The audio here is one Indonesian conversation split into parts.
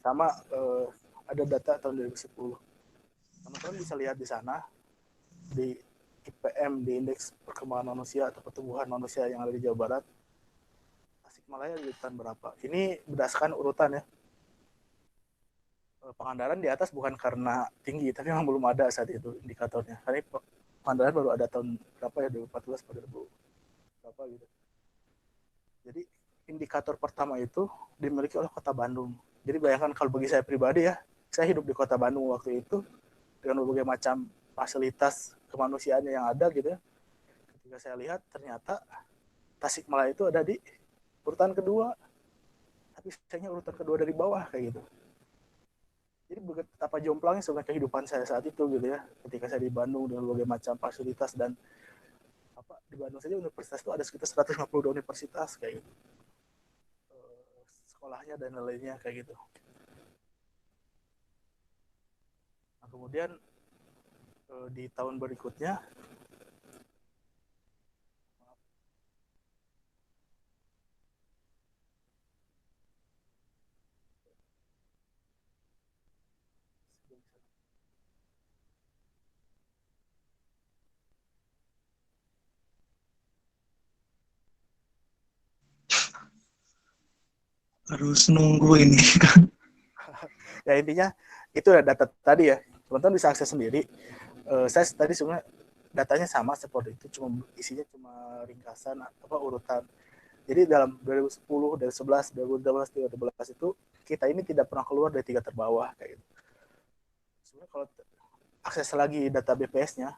Sama ada data tahun 2010. Teman-teman bisa lihat di sana di IPM, di Indeks Perkembangan Manusia atau Pertumbuhan Manusia yang ada di Jawa Barat, Tasikmalaya di urutan berapa. Ini berdasarkan urutan ya. Pangandaran di atas bukan karena tinggi, tapi memang belum ada saat itu indikatornya. Karena Pangandaran baru ada tahun berapa ya, 2014 pada 2000 berapa gitu. Jadi indikator pertama itu dimiliki oleh Kota Bandung. Jadi bayangkan kalau bagi saya pribadi ya, saya hidup di Kota Bandung waktu itu dengan berbagai macam fasilitas kemanusiaannya yang ada gitu ya. Ketika saya lihat ternyata Tasikmalaya itu ada di urutan kedua, tapi sayangnya urutan kedua dari bawah kayak gitu. Jadi betapa jomplangnya sebenarnya kehidupan saya saat itu gitu ya, ketika saya di Bandung dengan berbagai macam fasilitas. Dan di Bandung saja universitas itu ada sekitar 152 universitas kayak gitu, sekolahnya dan lainnya kayak gitu. Nah, kemudian di tahun berikutnya Harus nunggu ini. ya intinya itu ya data tadi ya, teman-teman bisa akses sendiri. Saya tadi sebenarnya datanya sama seperti itu, cuma isinya cuma ringkasan apa urutan. Jadi dalam 2010, 2011, 2012, 2013 itu kita ini tidak pernah keluar dari tiga terbawah kayak gitu. Sebenarnya kalau akses lagi data BPS-nya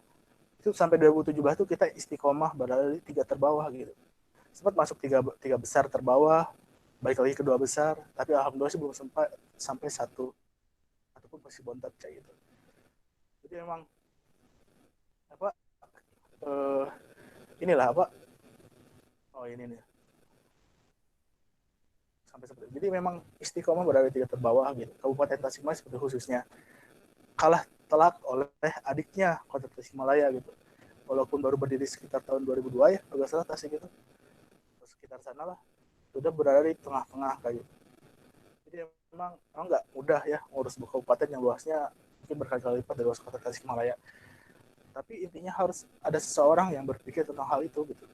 itu sampai 2017 itu kita istiqomah berada di tiga terbawah gitu. Sempat masuk tiga besar terbawah, balik lagi ke dua besar, tapi alhamdulillah sih belum sampai satu ataupun masih bontot kayak gitu. Jadi memang apa eh, inilah apa oh ini nih sampai seperti. Jadi memang istiqomah berada di tiga terbawah gitu. Kabupaten Tasikmalaya seperti khususnya kalah telak oleh adiknya Kota Tasikmalaya gitu. Walaupun baru berdiri sekitar tahun 2002 ya, agak salah Tasik itu. Sekitar sana lah. Sudah berada di tengah-tengah kayak gitu. Jadi memang nggak mudah ya ngurus kabupaten yang luasnya mungkin berkali-kali lipat dari luas Kota Tasikmalaya. Tapi intinya harus ada seseorang yang berpikir tentang hal itu gitu.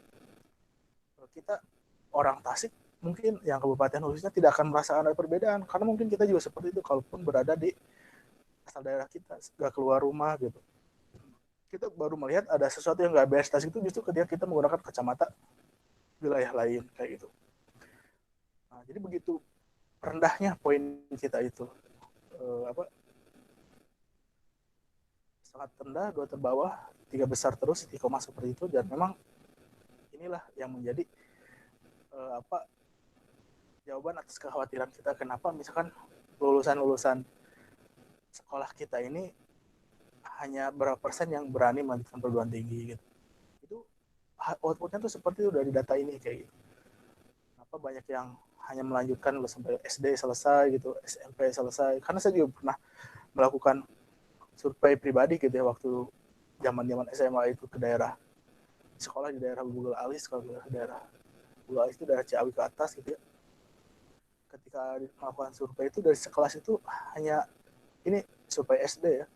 Kita orang Tasik mungkin yang kabupaten khususnya tidak akan merasakan ada perbedaan karena mungkin kita juga seperti itu kalaupun berada di asal daerah kita, nggak keluar rumah gitu. Kita baru melihat ada sesuatu yang nggak beres Tasik itu justru ketika kita menggunakan kacamata wilayah lain kayak gitu. Nah, jadi begitu rendahnya poin kita itu, apa sangat rendah, dua terbawah, tiga besar terus di koma seperti itu. Dan memang inilah yang menjadi apa jawaban atas kekhawatiran kita kenapa misalkan lulusan sekolah kita ini hanya berapa persen yang berani melanjutkan perguruan tinggi gitu. Itu outputnya tuh seperti itu dari data ini kayak gitu. Kenapa banyak yang hanya melanjutkan sampai SD selesai gitu, SMP selesai. Karena saya juga pernah melakukan survei pribadi gitu ya waktu zaman SMA itu ke daerah sekolah di daerah Bugul Alis, kalau ke daerah Bugul Alis itu daerah Ciawi ke atas gitu ya. Ketika melakukan survei itu dari sekelas itu hanya ini survei SD ya,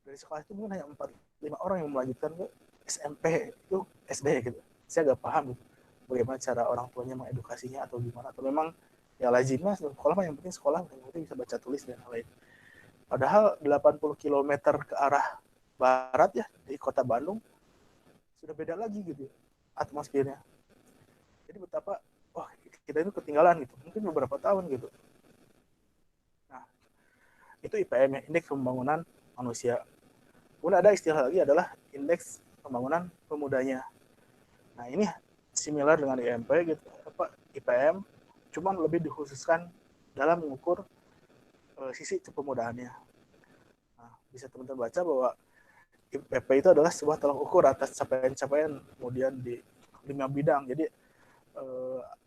dari sekolah itu mungkin hanya 4-5 orang yang melanjutkan ke SMP itu SD gitu. Saya agak paham gitu, bagaimana cara orang tuanya mengedukasinya atau gimana, atau memang ya lazimnya sekolah mah yang penting sekolah, yang penting bisa baca tulis dan lain. Padahal 80 km ke arah barat ya di kota Bandung sudah beda lagi gitu atmosfernya. Jadi betapa wah kita itu ketinggalan gitu, mungkin beberapa tahun gitu. Nah itu IPM ya, indeks pembangunan manusia. Kemudian ada istilah lagi adalah indeks pembangunan pemudanya. Nah ini similar dengan IMP gitu, apa IPM, cuman lebih dikhususkan dalam mengukur sisi kepemudaannya. Nah, bisa teman-teman baca bahwa IPP itu adalah sebuah tolak ukur atas capaian-capaian kemudian di 5 bidang. Jadi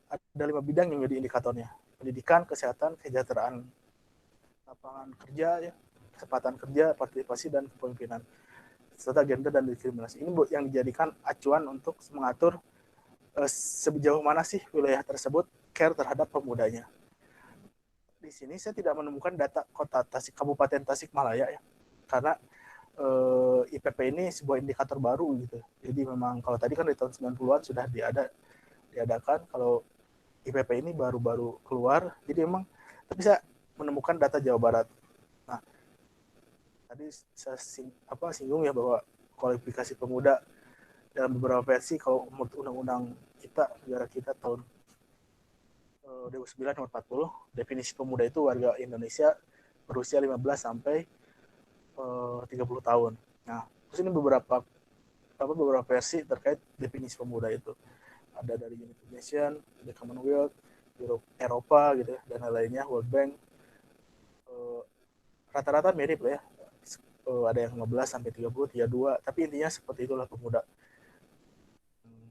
ada 5 bidang yang menjadi indikatornya: pendidikan, kesehatan, kesejahteraan, lapangan kerja, ya, kesempatan kerja, partisipasi dan kepemimpinan, serta gender dan diskriminasi. Ini yang dijadikan acuan untuk mengatur sejauh mana sih wilayah tersebut care terhadap pemudanya. Di di sini saya tidak menemukan data kota Kabupaten Tasikmalaya ya, karena IPP ini sebuah indikator baru gitu. Jadi memang kalau tadi kan di tahun 90-an sudah diadakan, kalau IPP ini baru-baru keluar, jadi memang tapi saya menemukan data Jawa Barat. Nah, tadi saya singgung ya bahwa kualifikasi pemuda dalam beberapa versi, kalau menurut undang-undang kita, negara kita tahun 2009 nomor 40, definisi pemuda itu warga Indonesia berusia 15 sampai 30 tahun. Nah, terus ini beberapa versi terkait definisi pemuda itu. Ada dari United Nations, ada Commonwealth, Eropa gitu dan lainnya, World Bank. Rata-rata mirip lah ya. Ada yang 15 sampai 30, 32, tapi intinya seperti itulah pemuda.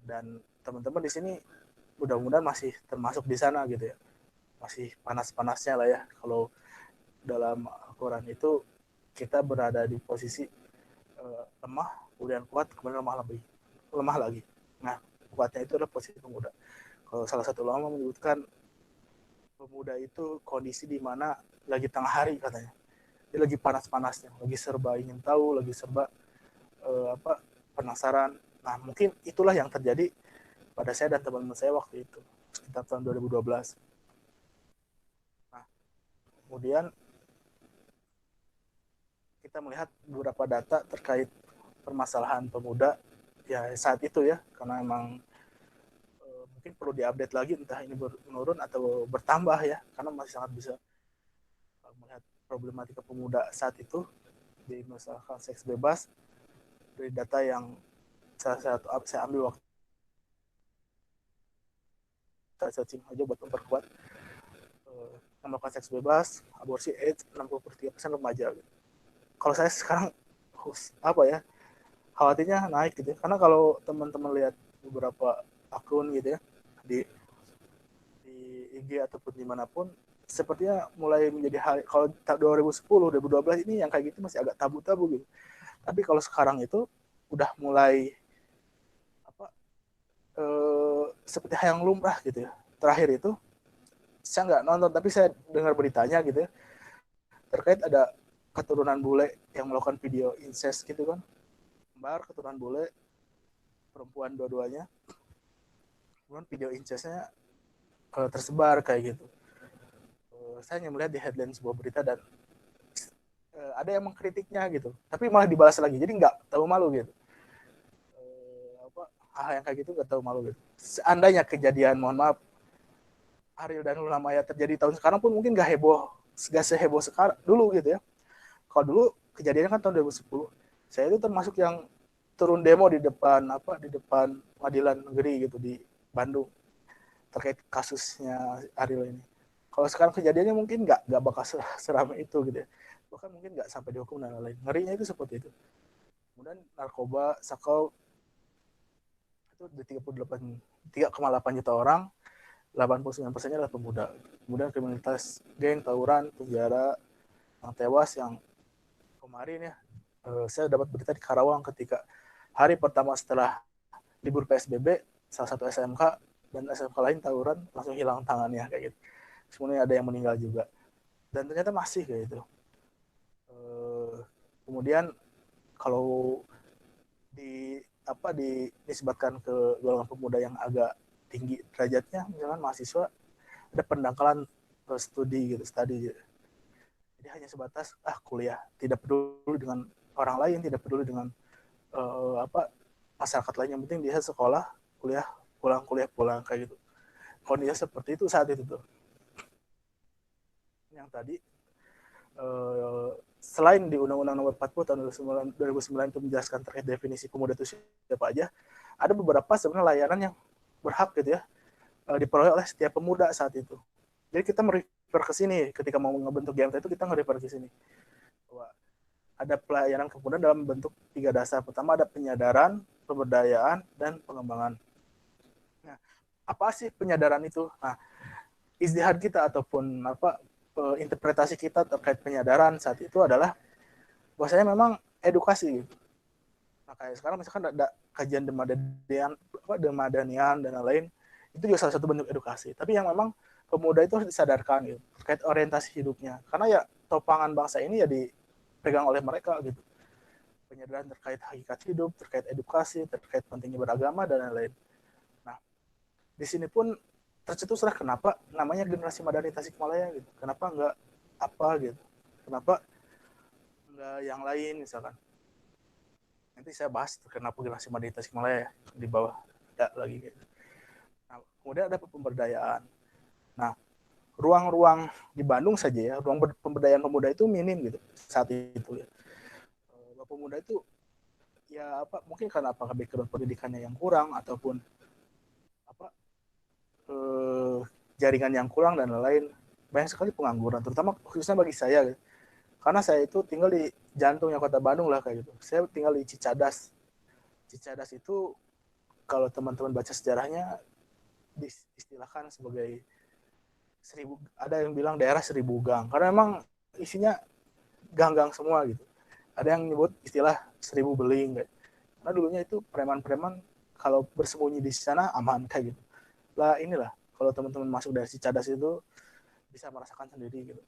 Dan teman-teman di sini mudah-mudahan masih termasuk di sana gitu ya. Masih panas-panasnya lah ya. Kalau dalam Al-Quran itu kita berada di posisi lemah, kemudian kuat, kemudian lemah lagi. Nah, kuatnya itu adalah posisi pemuda. Kalau salah satu ulama menyebutkan pemuda itu kondisi di mana lagi tengah hari katanya. Dia lagi panas-panasnya, lagi serba ingin tahu, lagi serba penasaran. Nah, mungkin itulah yang terjadi pada saya dan teman-teman saya waktu itu, sekitar tahun 2012. Nah, kemudian kita melihat beberapa data terkait permasalahan pemuda ya saat itu ya, karena memang mungkin perlu diupdate lagi, entah ini menurun atau bertambah ya, karena masih sangat bisa melihat problematika pemuda saat itu di misalkan seks bebas dari data yang saya ambil waktu saya searching aja buat memperkuat melakukan seks bebas, aborsi, AIDS 63% remaja. Kalau saya sekarang khawatirnya naik gitu ya. Karena kalau teman-teman lihat beberapa akun gitu ya di IG ataupun dimanapun, sepertinya mulai menjadi hal, kalau 2010, 2012 ini yang kayak gitu masih agak tabu-tabu gitu. Tapi kalau sekarang itu udah mulai seperti hal yang lumrah gitu ya. Terakhir itu saya nggak nonton, tapi saya dengar beritanya gitu ya, terkait ada keturunan bule yang melakukan video incest gitu kan, kembar keturunan bule perempuan dua-duanya, kemudian video incestnya tersebar kayak gitu. Saya hanya melihat di headline sebuah berita dan ada yang mengkritiknya gitu, tapi malah dibalas lagi, jadi nggak tahu malu gitu. Hal yang kayak gitu nggak tahu malu gitu. Seandainya kejadian, mohon maaf, Ariel dan Luna Maya terjadi tahun sekarang pun mungkin nggak seheboh sekarang dulu gitu ya. Kalau dulu kejadiannya kan tahun 2010, saya itu termasuk yang turun demo di depan pengadilan negeri gitu di Bandung terkait kasusnya Ariel ini. Kalau sekarang kejadiannya mungkin nggak bakal seramai itu gitu ya. Bahkan mungkin nggak sampai dihukum dan lain-lain. Ngerinya itu seperti itu. Kemudian narkoba, sakau itu di 3,8 juta orang, 89%-nya adalah pemuda. Kemudian kriminalitas geng, tawuran, penjara, yang tewas yang kemarin ya, saya dapat berita di Karawang ketika hari pertama setelah libur PSBB, salah satu SMK dan SMK lain tawuran langsung hilang tangannya kayak gitu. Semuanya ada yang meninggal juga. Dan ternyata masih kayak gitu. Kemudian kalau disebutkan ke golongan pemuda yang agak tinggi derajatnya, misalkan mahasiswa, ada pendangkalan studi gitu. Jadi hanya sebatas kuliah, tidak peduli dengan orang lain, tidak peduli dengan masyarakat lain, yang penting dia sekolah, kuliah pulang kayak gitu. Kondisi seperti itu saat itu tuh. Yang tadi selain di Undang-Undang Nomor 40 tahun 2009 itu menjelaskan terkait definisi pemuda itu siapa aja, ada beberapa sebenarnya layanan yang berhak gitu ya diperoleh oleh setiap pemuda saat itu. Jadi kita merefer ke sini ketika mau membentuk GMT itu, kita merefer ke sini bahwa ada pelayanan kepemudaan dalam bentuk 3 dasar. Pertama ada penyadaran, pemberdayaan, dan pengembangan. Nah, apa sih penyadaran itu? Nah, ijtihad kita ataupun interpretasi kita terkait penyadaran saat itu adalah bahwasanya memang edukasi gitu. Nah, kayak sekarang misalkan ada kajian demadanian dan lain-lain, itu juga salah satu bentuk edukasi. Tapi yang memang pemuda itu harus disadarkan gitu, terkait orientasi hidupnya. Karena ya topangan bangsa ini ya dipegang oleh mereka gitu. Penyadaran terkait hakikat hidup, terkait edukasi, terkait pentingnya beragama dan lain-lain. Nah, di sini pun tercetuslah kenapa namanya generasi Madani Tasikmalaya gitu. Kenapa enggak apa gitu. Kenapa enggak yang lain misalkan. Nanti saya bahas kenapa generasi Madani Tasikmalaya di bawah ada lagi gitu. Nah, kemudian ada pemberdayaan. Nah, ruang-ruang di Bandung saja ya, ruang pemberdayaan pemuda itu minim gitu saat itu ya. Pemuda itu ya apa mungkin karena apa background pendidikannya yang kurang ataupun apa jaringan yang kurang dan lain-lain, banyak sekali pengangguran terutama khususnya bagi saya gitu. Karena saya itu tinggal di jantungnya kota Bandung lah kayak gitu. Saya tinggal di Cicadas. Cicadas itu kalau teman-teman baca sejarahnya diistilahkan sebagai ada yang bilang daerah 1000 gang karena memang isinya gang-gang semua gitu. Ada yang nyebut istilah 1000 beling gitu. Karena dulunya itu preman-preman kalau bersembunyi di sana aman kayak gitu. Lah inilah kalau teman-teman masuk dari Cicadas itu bisa merasakan sendiri gitu.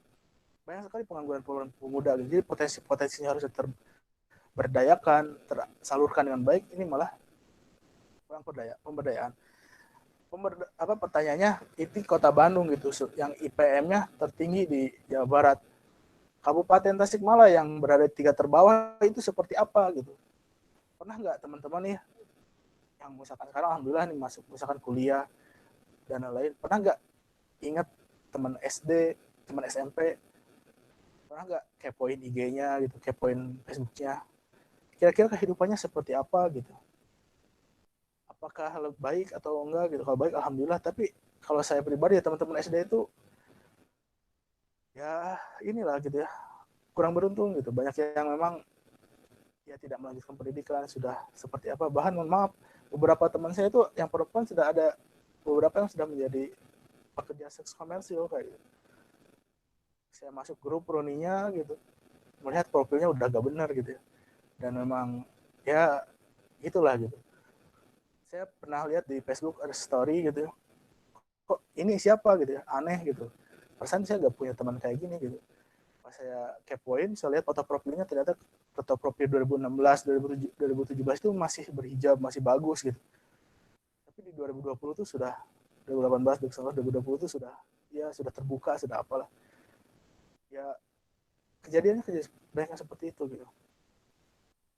Banyak sekali pengangguran pemuda gitu. Jadi potensinya harus terberdayakan, tersalurkan dengan baik. Ini malah kurang pemberdayaan. Pertanyaannya itu kota Bandung gitu yang IPM-nya tertinggi di Jawa Barat. Kabupaten Tasikmalaya yang berada di 3 terbawah itu seperti apa gitu. Pernah nggak teman-teman nih yang misalkan sekarang alhamdulillah nih masuk misalkan kuliah dan lain-lain, pernah nggak ingat teman SD, teman SMP, pernah nggak kepoin IG-nya gitu, kepoin Facebook-nya, kira-kira kehidupannya seperti apa gitu, apakah baik atau enggak gitu. Kalau baik alhamdulillah, tapi kalau saya pribadi ya teman-teman SD itu ya inilah gitu ya, kurang beruntung gitu. Banyak yang memang ya tidak melanjutkan pendidikan, sudah seperti apa, bahkan mohon maaf beberapa teman saya itu yang perempuan sudah ada beberapa yang sudah menjadi pekerja seks komersil kayak gitu. Saya masuk grup Roninya gitu, melihat profilnya udah gak benar gitu ya, dan memang ya itulah gitu. Saya pernah lihat di Facebook ada story gitu ya, kok ini siapa gitu ya, aneh gitu, perasaan saya gak punya teman kayak gini gitu. Pas saya kepoin, saya lihat foto profilnya, ternyata foto profil 2016 2017 itu masih berhijab, masih bagus gitu. Tapi di 2020 itu sudah 2018 2019 2020 itu sudah ya sudah terbuka, sudah apalah ya, kejadiannya banyak yang seperti itu gitu.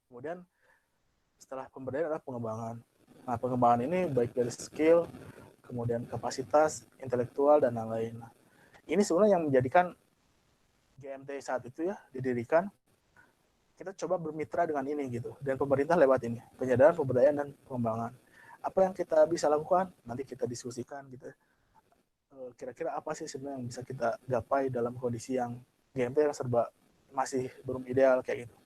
Kemudian setelah pemberdayaan adalah pengembangan. Nah, pengembangan ini baik dari skill, kemudian kapasitas intelektual dan lain-lain. Nah, ini sebenarnya yang menjadikan GMT saat itu ya didirikan. Kita coba bermitra dengan ini gitu, dan pemerintah lewat ini penyadaran, pemberdayaan dan pengembangan. Apa yang kita bisa lakukan nanti kita diskusikan gitu. Kira-kira apa sih sebenarnya yang bisa kita gapai dalam kondisi yang GMT yang serba masih belum ideal kayak gitu.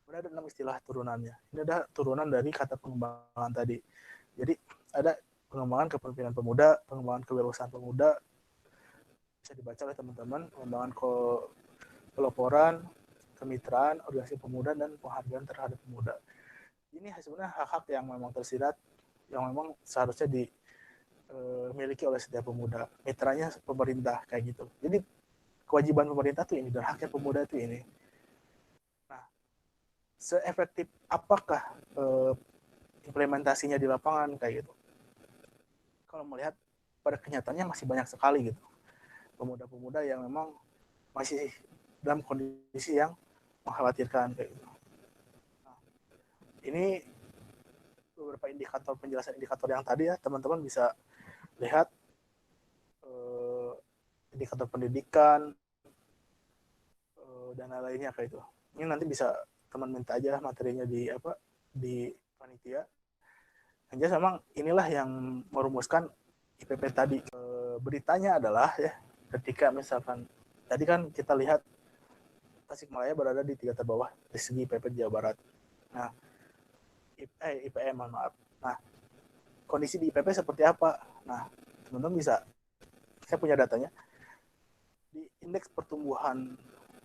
Kemudian ada 6 istilah turunannya. Ini ada turunan dari kata pengembangan tadi. Jadi ada pengembangan kepemimpinan pemuda, pengembangan kewirausahaan pemuda, bisa dibaca oleh teman-teman, pengembangan peloporan, kemitraan, organisasi pemuda, dan penghargaan terhadap pemuda. Ini sebenarnya hak-hak yang memang tersirat, yang memang seharusnya dimiliki oleh setiap pemuda. Mitranya pemerintah kayak gitu. Jadi kewajiban pemerintah tuh ini dan haknya pemuda itu ini. Nah, seefektif apakah implementasinya di lapangan kayak gitu? Kalau melihat pada kenyataannya masih banyak sekali gitu pemuda-pemuda yang memang masih dalam kondisi yang mengkhawatirkan kayak gitu. Nah, ini beberapa indikator, penjelasan indikator yang tadi ya, teman-teman bisa lihat indikator pendidikan dan lain-lainnya kayak itu. Ini nanti bisa teman minta aja materinya di panitia. Yang jelas memang inilah yang merumuskan IPP tadi. Beritanya adalah ya, ketika misalkan tadi kan kita lihat Tasikmalaya berada di 3 terbawah dari segi IPP di Jawa Barat. Nah, IPM mohon maaf. Nah, kondisi di IPP seperti apa? Nah, teman-teman bisa, saya punya datanya di indeks pertumbuhan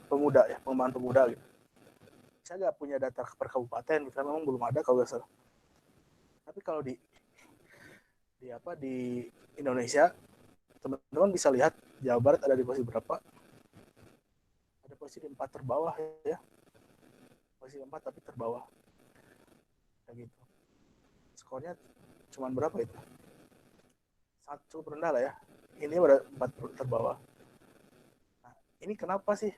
pemuda ya, pengembangan pemuda gitu. Saya nggak punya data per kabupaten karena memang belum ada kalau nggak salah. Tapi kalau di Indonesia teman-teman bisa lihat Jawa Barat ada di posisi berapa, ada posisi 4 terbawah ya, posisi 4 tapi terbawah kayak gitu. Skornya cuma berapa itu, sangat cukup rendah lah ya, ini udah 4 terbawah. Nah, ini kenapa sih,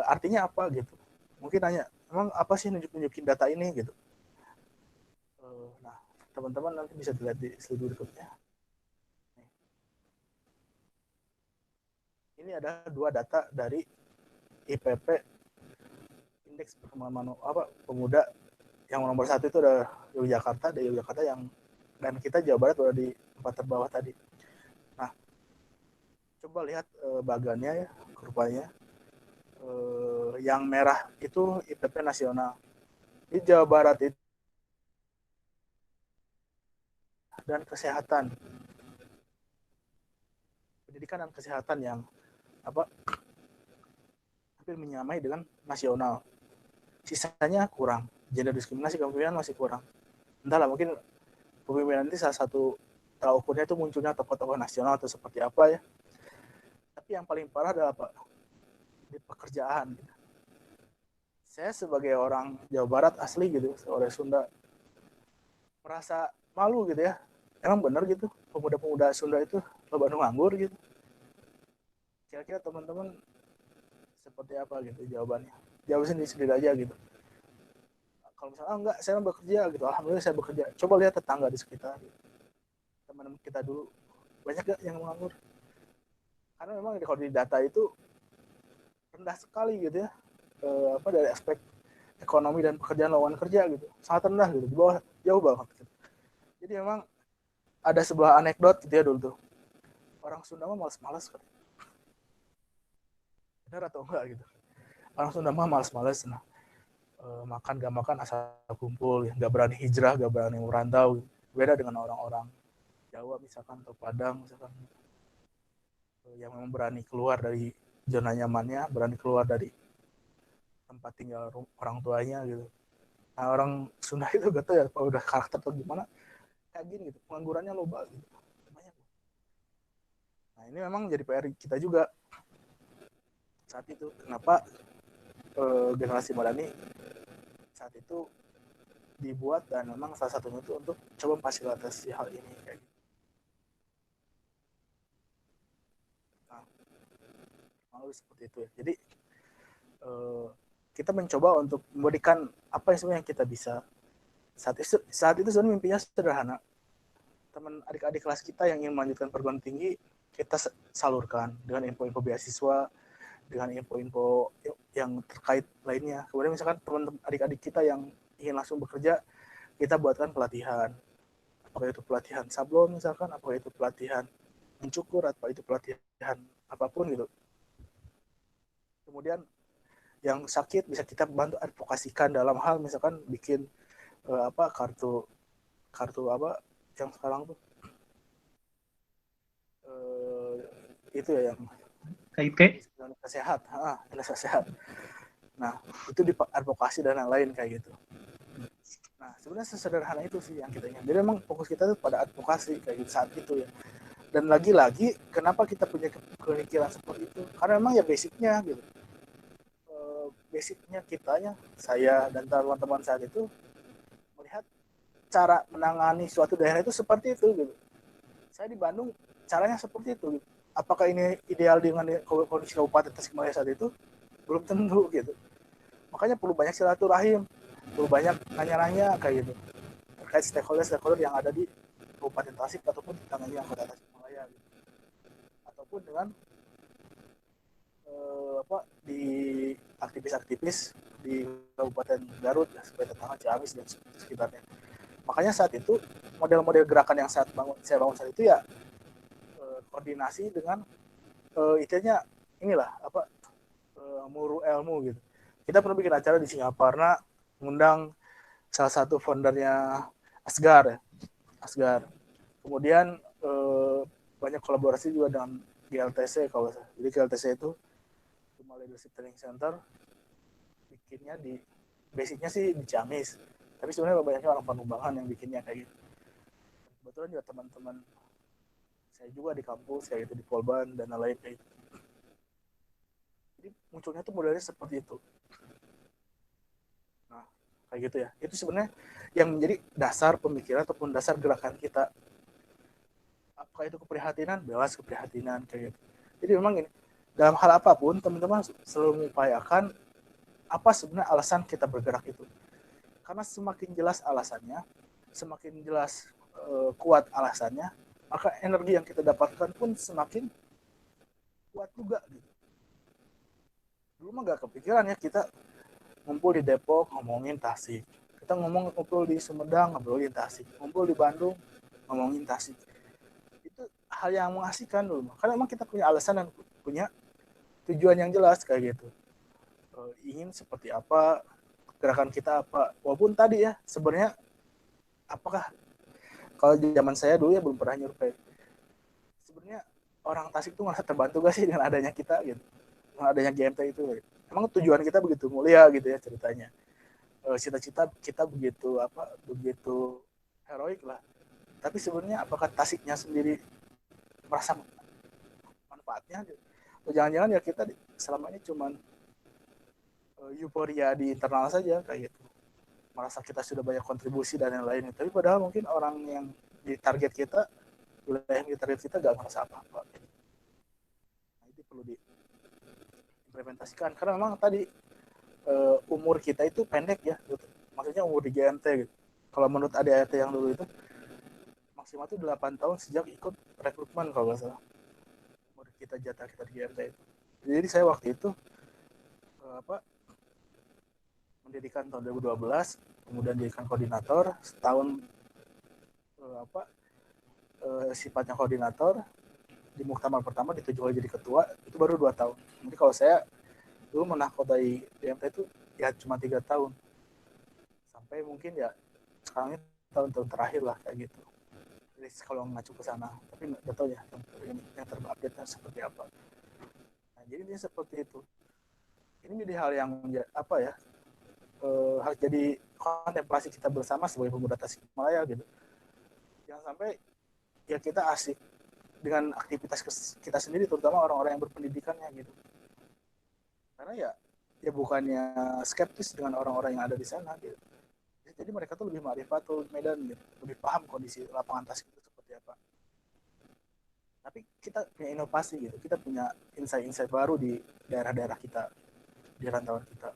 artinya apa gitu, mungkin nanya emang apa sih nunjukin data ini gitu. Nah, teman-teman nanti bisa dilihat di slide berikutnya. Ini ada 2 data dari IPP, Indeks Perkembangan Pemuda, yang nomor 1 itu ada Yogyakarta, yang, dan kita Jawa Barat udah di 4 terbawah tadi. Nah, coba lihat bagannya ya, kurvanya. Yang merah itu IPP nasional. Di Jawa Barat itu dan kesehatan, pendidikan dan kesehatan yang hampir menyamai dengan nasional. Sisanya kurang. Gender diskriminasi kepemimpinan masih kurang. Entahlah, mungkin kepemimpinan nanti salah satu ukurnya itu munculnya tokoh-tokoh nasional atau seperti apa ya. Tapi yang paling parah adalah apa? Di pekerjaan. Saya sebagai orang Jawa Barat asli gitu, orang Sunda, merasa malu gitu ya. Emang benar gitu, pemuda-pemuda Sunda itu loba nu nganggur gitu. Kira-kira teman-teman seperti apa gitu jawabannya? Jawab sendiri aja gitu. Kalau misalnya enggak, saya bekerja gitu, alhamdulillah saya bekerja. Coba lihat tetangga di sekitar, gitu. Teman-teman kita dulu banyak gak yang menganggur? Karena memang kalau di data itu rendah sekali gitu ya, dari aspek ekonomi dan pekerjaan lowongan kerja gitu, sangat rendah gitu, di bawah, jauh banget gitu. Jadi memang ada sebuah anekdot gitu ya dulu tuh, orang Sunda mah malas-malas kan, benar atau enggak gitu, orang Sunda mah malas-malas, nah makan gak makan asal kumpul, gak berani hijrah, gak berani merantau, beda dengan orang-orang Jawa misalkan atau Padang misalkan, yang memang berani keluar dari zona nyamannya, berani keluar dari tempat tinggal orang tuanya gitu. Nah, orang Sunda itu gak tahu ya, kalau udah karakter atau gimana, kayak gini gitu, penganggurannya loba gitu, banyak. Nah, ini memang jadi PR kita juga saat itu. Kenapa generasi muda ini saat itu dibuat, dan memang salah satunya itu untuk coba memfasilitasi hal ini kayak gitu. Nah, lalu seperti itu ya. Jadi kita mencoba untuk memberikan apa yang sebenarnya kita bisa. Saat itu sebenarnya mimpinya sederhana. Teman adik-adik kelas kita yang ingin melanjutkan perguruan tinggi, kita salurkan dengan info-info beasiswa, dengan info-info yang terkait lainnya. Kemudian misalkan teman-teman adik-adik kita yang ingin langsung bekerja, kita buatkan pelatihan. Apakah itu pelatihan sablon misalkan, apakah itu pelatihan mencukur, atau itu pelatihan apapun gitu. Kemudian yang sakit bisa kita bantu advokasikan dalam hal misalkan bikin kartu apa yang sekarang tuh itu ya yang KIP, Indonesia Sehat, Indonesia Sehat. Nah, itu di advokasi dan lain-lain kayak gitu. Nah, sebenarnya sesederhana itu sih yang kita ingat. Jadi memang fokus kita itu pada advokasi kayak gitu saat itu ya. Dan lagi-lagi, kenapa kita punya pemikiran seperti itu? Karena memang ya basicnya gitu. Basicnya kitanya, saya dan teman-teman saat itu melihat cara menangani suatu daerah itu seperti itu gitu. Saya di Bandung caranya seperti itu gitu. Apakah ini ideal dengan kondisi Kabupaten Tasikmalaya saat itu? Belum tentu gitu. Makanya perlu banyak silaturahim, perlu banyak nanya-nanya kayak gitu terkait stakeholder yang ada di Kabupaten Tasik ataupun di tangannya Kota Tasikmalaya gitu. Ataupun dengan di aktivis-aktivis di Kabupaten Garut, sebagai tetangga Ciamis dan sekitarnya. Makanya saat itu model-model gerakan yang saya bangun saat itu ya koordinasi dengan itunya inilah muru ilmu gitu. Kita pernah bikin acara di Singapura, mengundang salah satu foundernya Asgar ya. Asgar. Kemudian banyak kolaborasi juga dengan GLTC kalau saya. Jadi GLTC itu Global Leadership Training Center, bikinnya di basicnya sih di Ciamis. Tapi sebenarnya banyaknya orang Panumbangan yang bikinnya kayak gitu. Kebetulan juga teman-teman saya juga di kampus kayak gitu di Polban dan lain-lain kayak gitu. Jadi munculnya tuh modelnya seperti itu. Nah, kayak gitu ya. Itu sebenarnya yang menjadi dasar pemikiran ataupun dasar gerakan kita. Apakah itu keprihatinan? Bebas keprihatinan kayak gitu. Jadi memang ini dalam hal apapun teman-teman selalu mengupayakan apa sebenarnya alasan kita bergerak itu. Karena semakin jelas alasannya, semakin jelas kuat alasannya, maka energi yang kita dapatkan pun semakin kuat juga gitu. Dulu mah gak kepikiran ya kita ngumpul di Depok ngomongin Tasik, kita ngumpul di Sumedang ngobrolin Tasik, ngumpul di Bandung ngomongin Tasik. Itu hal yang mengasihkan dulu, karena memang kita punya alasan dan punya tujuan yang jelas kayak gitu. Ingin seperti apa, gerakan kita apa, walaupun tadi ya sebenarnya apakah kalau zaman saya dulu ya belum pernah nyurvei, sebenarnya orang Tasik tuh ngerasa terbantu gak sih dengan adanya kita gitu, dengan adanya GMT itu gitu. Emang tujuan kita begitu mulia gitu ya ceritanya, cita-cita kita begitu apa, begitu heroik lah, tapi sebenarnya apakah Tasiknya sendiri merasa manfaatnya gitu? Atau jangan-jangan ya kita selama ini cuman euforia di internal saja kayak gitu, merasa kita sudah banyak kontribusi dan yang lainnya, tapi padahal mungkin orang yang di target kita, wilayah yang di target kita gak merasa apa-apa. Nah, itu perlu diimplementasikan karena memang tadi umur kita itu pendek ya gitu. Maksudnya umur di GMT gitu. Kalau menurut ADART yang dulu itu maksimal itu 8 tahun sejak ikut rekrutmen kalau nggak salah. Umur kita jatah kita di GMT itu. Jadi saya waktu itu mendirikan tahun 2012, kemudian dirikan koordinator setahun, sifatnya koordinator, di muktamar pertama dituju jadi ketua itu baru 2 tahun. Jadi kalau saya dulu menahkodai DMT itu ya cuma 3 tahun sampai mungkin ya sekarang ini tahun-tahun terakhir lah kayak gitu. Jadi kalau ngacu ke sana, tapi nggak tahu ya yang terupdate seperti apa. Nah, jadi ini seperti itu. Ini jadi hal yang apa ya, harus jadi kontemplasi kita bersama sebagai pemuda Tasikmalaya gitu. Jangan sampai ya kita asik dengan aktivitas kita sendiri, terutama orang-orang yang berpendidikannya gitu. Karena ya bukannya skeptis dengan orang-orang yang ada di sana gitu. Jadi mereka tuh lebih ma'rifatul medan gitu, lebih paham kondisi lapangan Tasik itu seperti apa. Tapi kita punya inovasi gitu, kita punya insight-insight baru di daerah-daerah kita, di rantauan kita.